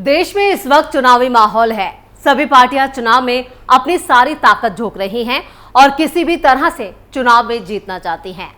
देश में इस वक्त चुनावी माहौल है। सभी पार्टियां चुनाव में अपनी सारी ताकत झोंक रही हैं और किसी भी तरह से चुनाव में जीतना चाहती हैं।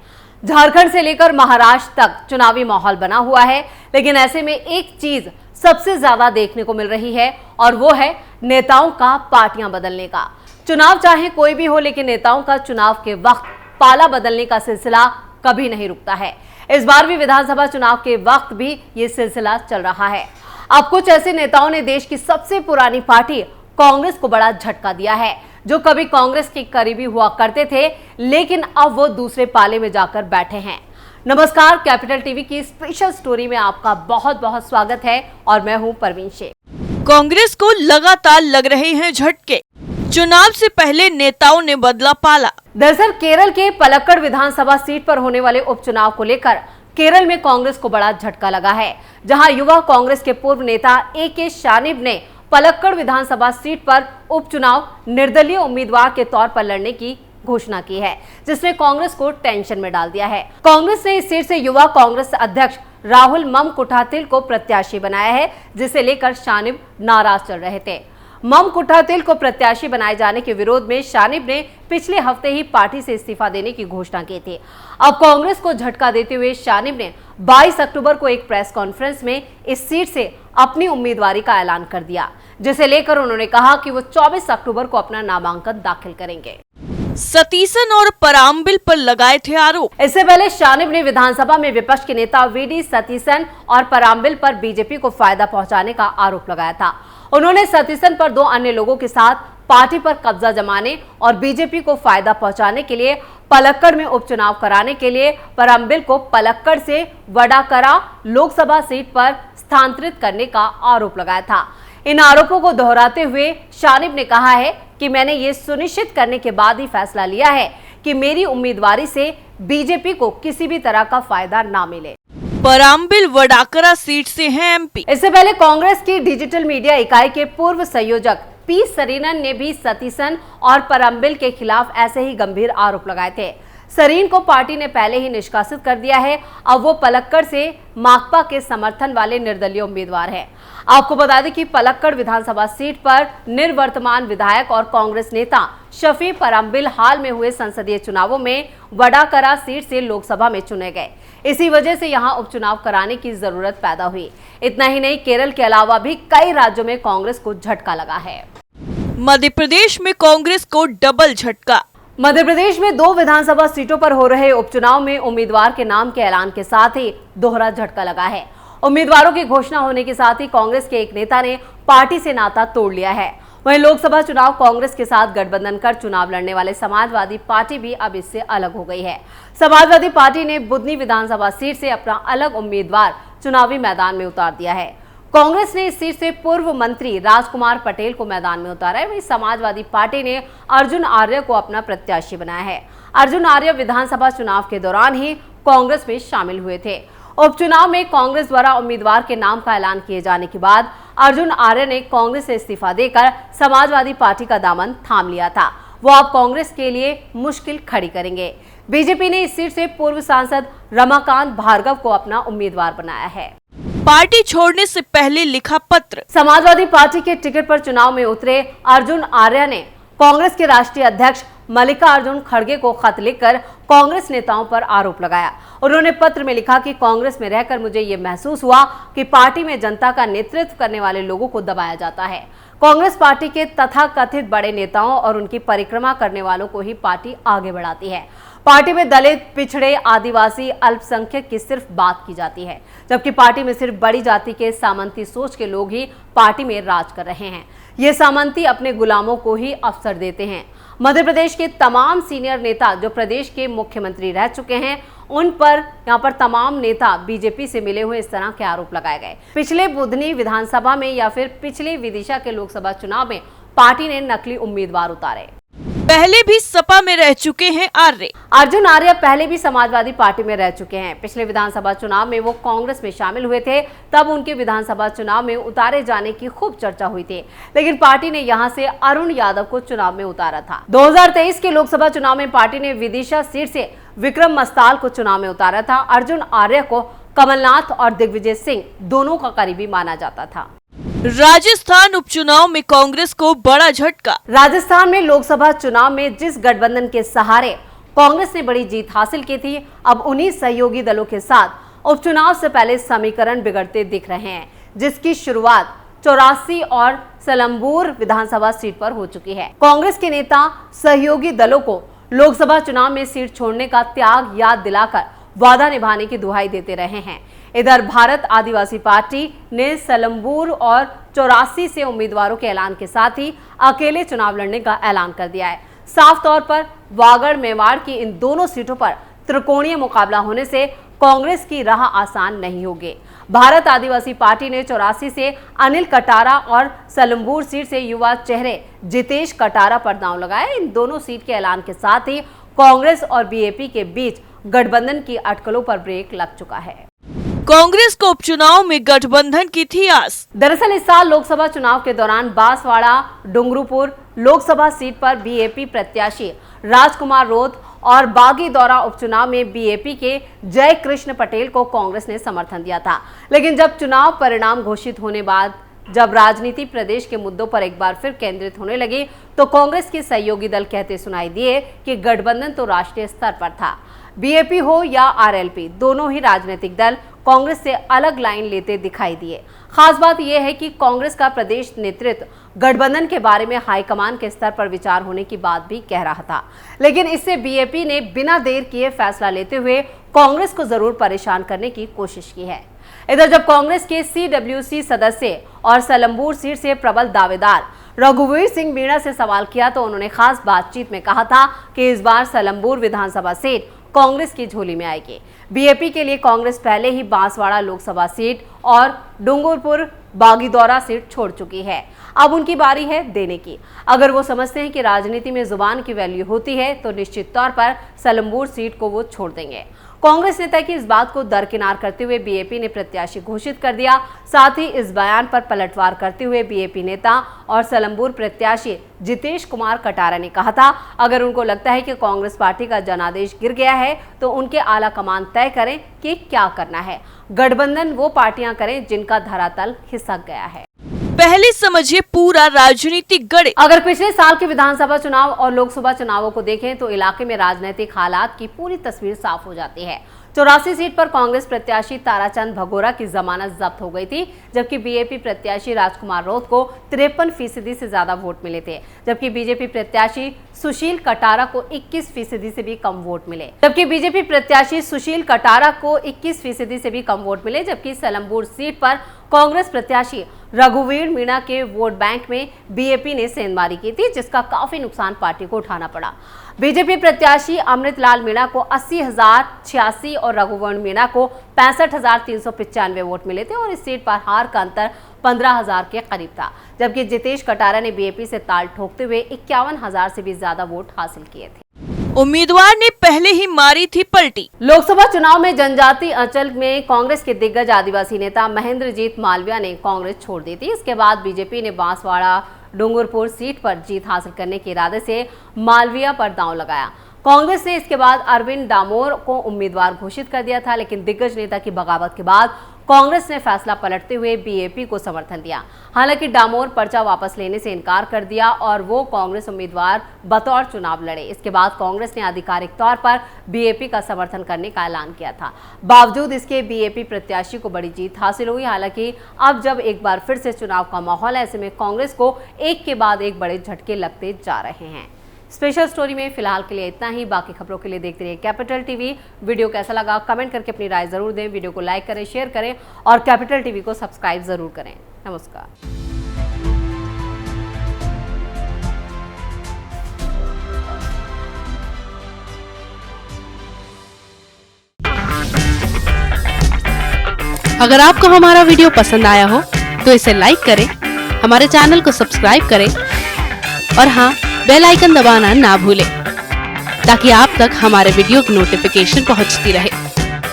झारखंड से लेकर महाराष्ट्र तक चुनावी माहौल बना हुआ है, लेकिन ऐसे में एक चीज सबसे ज्यादा देखने को मिल रही है और वो है नेताओं का पार्टियां बदलने का। चुनाव चाहे कोई भी हो, लेकिन नेताओं का चुनाव के वक्त पाला बदलने का सिलसिला कभी नहीं रुकता है। इस बार भी विधानसभा चुनाव के वक्त भी ये सिलसिला चल रहा है। अब कुछ ऐसे नेताओं ने देश की सबसे पुरानी पार्टी कांग्रेस को बड़ा झटका दिया है, जो कभी कांग्रेस के करीबी हुआ करते थे, लेकिन अब वो दूसरे पाले में जाकर बैठे हैं। नमस्कार, कैपिटल टीवी की स्पेशल स्टोरी में आपका बहुत बहुत स्वागत है और मैं हूं परवीन शेख। कांग्रेस को लगातार लग रहे हैं झटके। चुनाव से पहले नेताओं ने बदला पाला। दरअसल केरल के पलक्कड़ विधानसभा सीट पर होने वाले उपचुनाव को लेकर केरल में कांग्रेस को बड़ा झटका लगा है, जहां युवा कांग्रेस के पूर्व नेता ए.के. शानिब ने पलक्कड़ विधानसभा सीट पर उपचुनाव निर्दलीय उम्मीदवार के तौर पर लड़ने की घोषणा की है, जिसने कांग्रेस को टेंशन में डाल दिया है। कांग्रेस ने इस सीट से युवा कांग्रेस अध्यक्ष राहुल ममकुटाथिल को प्रत्याशी बनाया है, जिसे लेकर शानिब नाराज चल रहे थे। ममकुटाथिल को प्रत्याशी बनाए जाने के विरोध में शानिब ने पिछले हफ्ते ही पार्टी से इस्तीफा देने की घोषणा की थी। अब कांग्रेस को झटका देते हुए शानिब ने 22 अक्टूबर को एक प्रेस कॉन्फ्रेंस में इस सीट से अपनी उम्मीदवारी का ऐलान कर दिया, जिसे लेकर उन्होंने कहा कि वो 24 अक्टूबर को अपना नामांकन दाखिल करेंगे। सतीसन और परामबिल पर लगाए थे आरोप। इससे पहले शानिब ने विधानसभा में विपक्ष के नेता वी.डी. सतीसन और परामबिल पर बीजेपी को फायदा पहुंचाने का आरोप लगाया था। उन्होंने सतीसन पर 2 अन्य लोगों के साथ पार्टी पर कब्जा जमाने और बीजेपी को फायदा पहुंचाने के लिए पलक्कड़ में उपचुनाव कराने के लिए परामबिल को पलक्कड़ से वडाकरा लोकसभा सीट पर स्थानांतरित करने का आरोप लगाया था। इन आरोपों को दोहराते हुए शानिब ने कहा है कि मैंने ये सुनिश्चित करने के बाद ही फैसला लिया है कि मेरी उम्मीदवारी से बीजेपी को किसी भी तरह का फायदा ना मिले। परामबिल वडाकरा सीट से हैं एमपी। इससे पहले कांग्रेस की डिजिटल मीडिया इकाई के पूर्व संयोजक पी सरीनन ने भी सतीसन और परामबिल के खिलाफ ऐसे ही गंभीर आरोप लगाए थे। सरीन को पार्टी ने पहले ही निष्कासित कर दिया है। अब वो पलक्कड़ से माकपा के समर्थन वाले निर्दलीय उम्मीदवार हैं। आपको बता दें कि पलक्कड़ विधानसभा सीट पर निर्वर्तमान विधायक और कांग्रेस नेता शफी परामबिल हाल में हुए संसदीय चुनावों में वडाकरा सीट से लोकसभा में चुने गए। इसी वजह से यहां उपचुनाव कराने की जरूरत पैदा हुई। इतना ही नहीं, केरल के अलावा भी कई राज्यों में कांग्रेस को झटका लगा है। मध्य प्रदेश में कांग्रेस को डबल झटका। मध्य प्रदेश में 2 विधानसभा सीटों पर हो रहे उपचुनाव में उम्मीदवार के नाम के ऐलान के साथ ही दोहरा झटका लगा है। उम्मीदवारों की घोषणा होने के साथ ही कांग्रेस के एक नेता ने पार्टी से नाता तोड़ लिया है। वहीं लोकसभा चुनाव कांग्रेस के साथ गठबंधन कर चुनाव लड़ने वाले समाजवादी पार्टी भी अब इससे अलग हो गई है। समाजवादी पार्टी ने बुधनी विधानसभा सीट से अपना अलग उम्मीदवार चुनावी मैदान में उतार दिया है। कांग्रेस ने इस सीट से पूर्व मंत्री राजकुमार पटेल को मैदान में उतारा है। वहीं समाजवादी पार्टी ने अर्जुन आर्य को अपना प्रत्याशी बनाया है। अर्जुन आर्य विधानसभा चुनाव के दौरान ही कांग्रेस में शामिल हुए थे। उपचुनाव में कांग्रेस द्वारा उम्मीदवार के नाम का ऐलान किए जाने के बाद अर्जुन आर्य ने कांग्रेस से इस्तीफा देकर समाजवादी पार्टी का दामन थाम लिया था। वो अब कांग्रेस के लिए मुश्किल खड़ी करेंगे। बीजेपी ने इस सीट से पूर्व सांसद रमाकांत भार्गव को अपना उम्मीदवार बनाया है। पार्टी छोड़ने से पहले लिखा पत्र। समाजवादी पार्टी के टिकट पर चुनाव में उतरे अर्जुन आर्य ने कांग्रेस के राष्ट्रीय अध्यक्ष मल्लिकार्जुन खड़गे को खत लिखकर कांग्रेस नेताओं पर आरोप लगाया। उन्होंने पत्र में लिखा कि कांग्रेस में रहकर मुझे ये महसूस हुआ कि पार्टी में जनता का नेतृत्व करने वाले लोगों को दबाया जाता है। कांग्रेस पार्टी के तथाकथित बड़े नेताओं और उनकी परिक्रमा करने वालों को ही पार्टी आगे बढ़ाती है। पार्टी में दलित, पिछड़े, आदिवासी, अल्पसंख्यक की सिर्फ बात की जाती है, जबकि पार्टी में सिर्फ बड़ी जाति के सामंती सोच के लोग ही पार्टी में राज कर रहे हैं। ये सामंती अपने गुलामों को ही अवसर देते हैं। मध्य प्रदेश के तमाम सीनियर नेता जो प्रदेश के मुख्यमंत्री रह चुके हैं, उन पर यहाँ पर तमाम नेता बीजेपी से मिले हुए इस तरह के आरोप लगाए गए। पिछले बुधनी विधानसभा में या फिर पिछले विदिशा के लोकसभा चुनाव में पार्टी ने नकली उम्मीदवार उतारे। पहले भी सपा में रह चुके हैं आर्य। अर्जुन आर्य पहले भी समाजवादी पार्टी में रह चुके हैं। पिछले विधानसभा चुनाव में वो कांग्रेस में शामिल हुए थे, तब उनके विधानसभा चुनाव में उतारे जाने की खूब चर्चा हुई थी, लेकिन पार्टी ने यहां से अरुण यादव को चुनाव में उतारा था। 2023 के लोकसभा चुनाव में पार्टी ने विदिशा सीट से विक्रम मस्ताल को चुनाव में उतारा था। अर्जुन आर्य को कमलनाथ और दिग्विजय सिंह दोनों का करीबी माना जाता था। राजस्थान उपचुनाव में कांग्रेस को बड़ा झटका। राजस्थान में लोकसभा चुनाव में जिस गठबंधन के सहारे कांग्रेस ने बड़ी जीत हासिल की थी, अब उन्हीं सहयोगी दलों के साथ उपचुनाव से पहले समीकरण बिगड़ते दिख रहे हैं, जिसकी शुरुआत 84 और सलम्बूर विधानसभा सीट पर हो चुकी है। कांग्रेस के नेता सहयोगी दलों को लोकसभा चुनाव में सीट छोड़ने का त्याग याद दिलाकर वादा निभाने की दुहाई देते रहे हैं। इधर भारत आदिवासी पार्टी ने सलम्बूर और 84 से उम्मीदवारों के ऐलान के साथ ही अकेले चुनाव लड़ने का ऐलान कर दिया है। साफ तौर पर वागड़ मेवाड़ की इन दोनों सीटों पर त्रिकोणीय मुकाबला होने से कांग्रेस की राह आसान नहीं होगी। भारत आदिवासी पार्टी ने 84 से अनिल कटारा और सलम्बूर सीट से युवा चेहरे जितेश कटारा पर दांव लगाया। इन दोनों सीट के ऐलान के साथ ही कांग्रेस और बीएपी के बीच गठबंधन की अटकलों पर ब्रेक लग चुका है। कांग्रेस को उपचुनाव में गठबंधन की थी आस। दरअसल इस साल लोकसभा चुनाव के दौरान बांसवाड़ा डूंगरपुर लोकसभा सीट पर बीएपी प्रत्याशी राजकुमार रोध और बागीदौरा उपचुनाव में बीएपी के जय कृष्ण पटेल को कांग्रेस ने समर्थन दिया था। लेकिन जब चुनाव परिणाम घोषित होने बाद जब राजनीति प्रदेश के मुद्दों पर एक बार फिर केंद्रित होने लगी, तो कांग्रेस के सहयोगी दल कहते सुनाई दिए कि गठबंधन तो राष्ट्रीय स्तर पर था। बीएपी हो या आरएलपी, दोनों ही राजनीतिक दल कांग्रेस से अलग लाइन लेते दिखाई दिए। खास बात यह है कि कांग्रेस का प्रदेश नेतृत्व गठबंधन के बारे में हाईकमान के स्तर पर विचार होने की बात भी कह रहा था, लेकिन इससे बीएपी ने बिना देर किए फैसला लेते हुए कांग्रेस को जरूर परेशान करने की कोशिश की है। इधर जब कांग्रेस के सीडब्ल्यूसी सदस्य और सलम्बूर सीट से प्रबल दावेदार रघुवीर सिंह मीणा से सवाल किया, तो उन्होंने खास बातचीत में कहा था कि इस बार सलम्बूर विधानसभा सीट कांग्रेस की झोली में आएगी। बीएपी के लिए कांग्रेस पहले ही बांसवाड़ा लोकसभा सीट और डूंगरपुर बागीदौरा सीट छोड़ चुकी है। अब उनकी बारी है देने की। अगर वो समझते हैं कि राजनीति में जुबान की वैल्यू होती है, तो निश्चित तौर पर सलम्बूर सीट को वो छोड़ देंगे। कांग्रेस नेता की इस बात को दरकिनार करते हुए बीएपी ने प्रत्याशी घोषित कर दिया। साथ ही इस बयान पर पलटवार करते हुए बीएपी नेता और सलम्बूर प्रत्याशी जितेश कुमार कटारा ने कहा था, अगर उनको लगता है कि कांग्रेस पार्टी का जनादेश गिर गया है, तो उनके आला कमान तय करें कि क्या करना है। गठबंधन वो पार्टियां करें जिनका धरातल खिसक गया है। पहले समझिए पूरा राजनीतिक गड़े। अगर पिछले साल के विधानसभा चुनाव और लोकसभा चुनावों को देखें, तो इलाके में राजनीतिक हालात की पूरी तस्वीर साफ हो जाती है। 84 सीट पर कांग्रेस प्रत्याशी ताराचंद भगोरा की जमानत जब्त हो गई थी, जबकि बीएपी प्रत्याशी राजकुमार रोध को 53% से ज्यादा वोट मिले थे, जबकि बीजेपी प्रत्याशी सुशील कटारा को 21% से भी कम वोट मिले। जबकि सलम्बूर सीट पर कांग्रेस प्रत्याशी रघुवीर मीणा के वोट बैंक में बीएपी ने सेंधमारी की थी, जिसका काफी नुकसान पार्टी को उठाना पड़ा। बीजेपी प्रत्याशी अमृतलाल मीणा को 80,086 और रघुवीर मीणा को 65,395 वोट मिले थे और इस सीट पर हार का अंतर 15,000 के करीब था, जबकि जितेश कटारा ने बीएपी से ताल ठोकते हुए 51,000 से भी ज्यादा वोट हासिल किए थे। उम्मीदवार ने पहले ही मारी थी पलटी। लोकसभा चुनाव में जनजातीय अंचल में कांग्रेस के दिग्गज आदिवासी नेता महेंद्रजीत मालविया ने कांग्रेस छोड़ दी थी। इसके बाद बीजेपी ने बांसवाड़ा डूंगरपुर सीट पर जीत हासिल करने के इरादे से मालविया पर दांव लगाया। कांग्रेस ने इसके बाद अरविंद डामोर को उम्मीदवार घोषित कर दिया था, लेकिन दिग्गज नेता की बगावत के बाद कांग्रेस ने फैसला पलटते हुए बीएपी को समर्थन दिया। हालांकि डामोर पर्चा वापस लेने से इनकार कर दिया और वो कांग्रेस उम्मीदवार बतौर चुनाव लड़े। इसके बाद कांग्रेस ने आधिकारिक तौर पर बीएपी का समर्थन करने का ऐलान किया था। बावजूद इसके बीएपी प्रत्याशी को बड़ी जीत हासिल हुई। हालांकि अब जब एक बार फिर से चुनाव का माहौल है, ऐसे में कांग्रेस को एक के बाद एक बड़े झटके लगते जा रहे हैं। स्पेशल स्टोरी में फिलहाल के लिए इतना ही। बाकी खबरों के लिए देखते रहिए कैपिटल टीवी। वीडियो कैसा लगा कमेंट करके अपनी राय जरूर दें। वीडियो को लाइक करें, शेयर करें और कैपिटल टीवी को सब्सक्राइब जरूर करें। नमस्कार। अगर आपको हमारा वीडियो पसंद आया हो तो इसे लाइक करें, हमारे चैनल को सब्सक्राइब करें और हाँ, बेल आइकन दबाना ना भूलें ताकि आप तक हमारे वीडियो की नोटिफिकेशन पहुंचती रहे।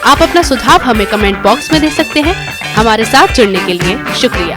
आप अपना सुझाव हमें कमेंट बॉक्स में दे सकते हैं। हमारे साथ जुड़ने के लिए शुक्रिया।